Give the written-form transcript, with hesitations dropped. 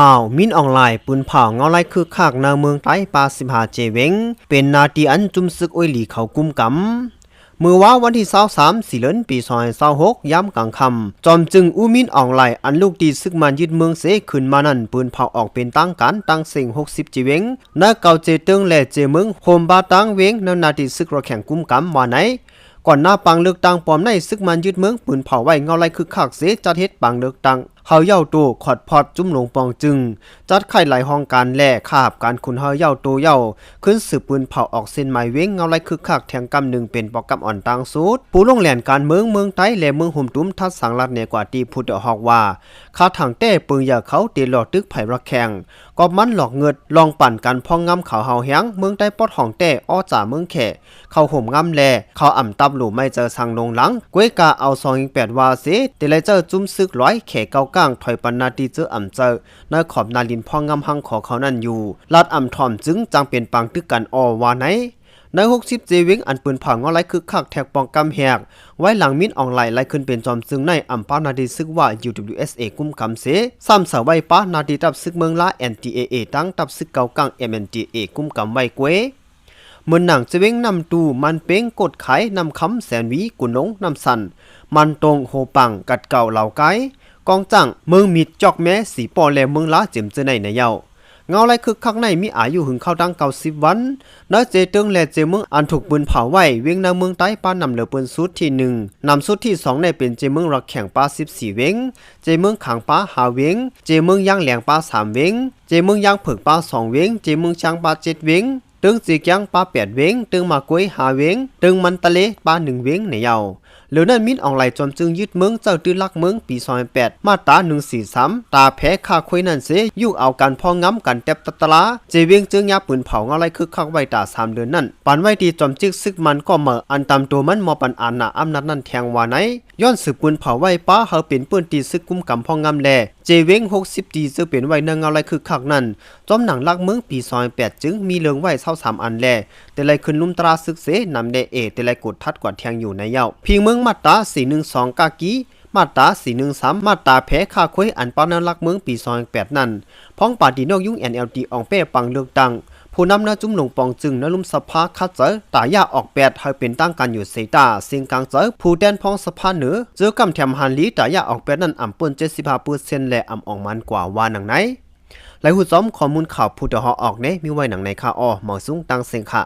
ข่าวมินออนไลน์ปืนเผาเงาไล่คือขากนาเมืองไต้ปาสิบหาเจเวงเป็นนาทีอันจุมซึกอ้อยหลีเขากุมกำมือว่าวันที่23สิเดือนปี2026ย้ำกลางคำจอมจึงอู้มินออนไลน์อันลูกดีซึกมันยึดเมืองเสขึ้นมานั่นปืนเผาออกเป็นตั้งการตั้งเสียง60เจเวงนาเกาเจเติงและเจเมืองโฮมบาตังเวงนาทีซึกรอแข่งกุมกำว่าไหนก่อนหน้าปังเลือกตั้งปอมในซึกมันยึดเมืองปืนเผาไว้เงาไล่คือขากเสจัดเฮ็ดปังเลือกตั้งเฮาเย่าโตขอดพอดจุ่มหลงปองจึงจัดไข่ไหลห้องการแล่คาบการขุนเฮาเย่าโตเย่าขึ้นสืบปืนเผาออกเส้นหมายเว้งเงาไหลคึกคักแทงกำหนึ่งเป็นปอกำอ่อนตังสูดปูลงแหลนการเมืองไต้และเมืองหุ่มตุ้มทัดสังลัดเหนือกว่าตีพุทธฮอกว่าคาถังแต้ปืนอย่าเขาตีหลอดตึกไผ่ระแข่งก็มันหลอกเงิดลองปั่นกันพองงำเขาเฮาแฮงเมืองใต้ปอดห้องแต้อ้อจ่าเมืองแขเขาห่มงำแลเขาอ่ำตับหลู่ไม่เจอสังลงหลังก้วยกาเอา2-8ว่าเสตีไรเจอจุ้มซึกร้อยแขเกาก้างถอยปันนาตีเจออ่ำเจอในขอบนาลินพองงำหังขอเขานั่นอยู่ลาดอ่ำถอมจึงจังเป็นปังตึกกันออว่าไหนใน60เจวิงอันปืนผ่างอไลคือคักแทกปองกำแหกไว้หลังมินออนไลน์ไล่ขึ้นเป็นจอมซึ่งในอัมป้านาดีซึกว่า UWSA กุมกำเสซ้ำเสาไว้ป้านาดีตับซึกเมืองละ NTAA ตั้งตับซึกเกากัง MNDA กุมกำไว้กวยเมื่อหนังจะเว้งนำตูมันเป้งกดไขนำคำแสนวีกุนงนำสันมันตรงโฮปังกัดเก่าเหล่าไกกองจังเมืองมิดจอกแม้สีปอแลเมืองละเจิมเจในในเยาเงาไรคือข้างในมีอายุหึงเข้าดัง90วันนาเจเติงและเจเมืองอันถูกปืนเผาไว้เวียงนาเมืองใต้ป้านำเหลือปืนสุดที่1นำสุดที่2ในเป็นเจเมืองรักแข่งป้า14เวงเจเมืองขังป้า5เวงเจเมืองย่างแหลงป้า3เวงเจเมืองย่างผึกป้า2เวงเจเมืองช้างป้า7เวงตึงจีเกียงป้า8เวงตึงมากวย5เวงตึงมันตะเลป้า1เวงในเยาเหลือนั้นมินออนไลน์จอมจึงยึดเมืองเจ้าตื้อลักเมืองปี2008มาตรา143ตาแพ้คาคุยนั่นเสยุเอาการพองง้ำกันแตบตะลาเจเวียงจึงยาปืนเผาอะไรคือคักไว้ตา3เดือนนั่นปันไว้ดีจอมจึกซึกมันก็เหม่ออันตามตัวมันมอปันอานาอำนาจนั่นแทงว่าไหนย้อนสืบปืนเผาไว้ป้าเฮาเป็นปืนตีซึกกุมกำพองง้ำแลเจเวียง60ตีซึ่งเป็นไว้เนืองอะไรคือคักนั่นจอมหนังลักเมืองปี2008จึงมีเลืองไว้23อันแลแต่ไรขึ้นลุ่มตราซึกเสนำได้แต่ไรกดทัดกว่าแทงอยู่ในเย้าพิงเมืองมาตรา412กากีมาตรา413มาตราแพ้คาคุยอันปานันลักเมืองปี2008นั่นพ้องปาดีนกยุ่ง NLD อองเป้ปังเลือกตั้งผู้นำนาจุ่มหลงปองจึงนลุ่มสภาคัดเจอตายาออก8ให้เป็นตั้งกันอยู่เซตาสิงกลางเจอผู้แดนพ้องสภาเหนือเจอกำแถมฮันลีตายาออก8นั่นอ่ำป่น75%และอ่ำออกมันกว่าว่าหนังไหนหลายหูซ้อมข้อมูลข่าวผู้ดอออกเนมีไว้หนังในค่าอ้อหมอสูงตังเซงค่ะ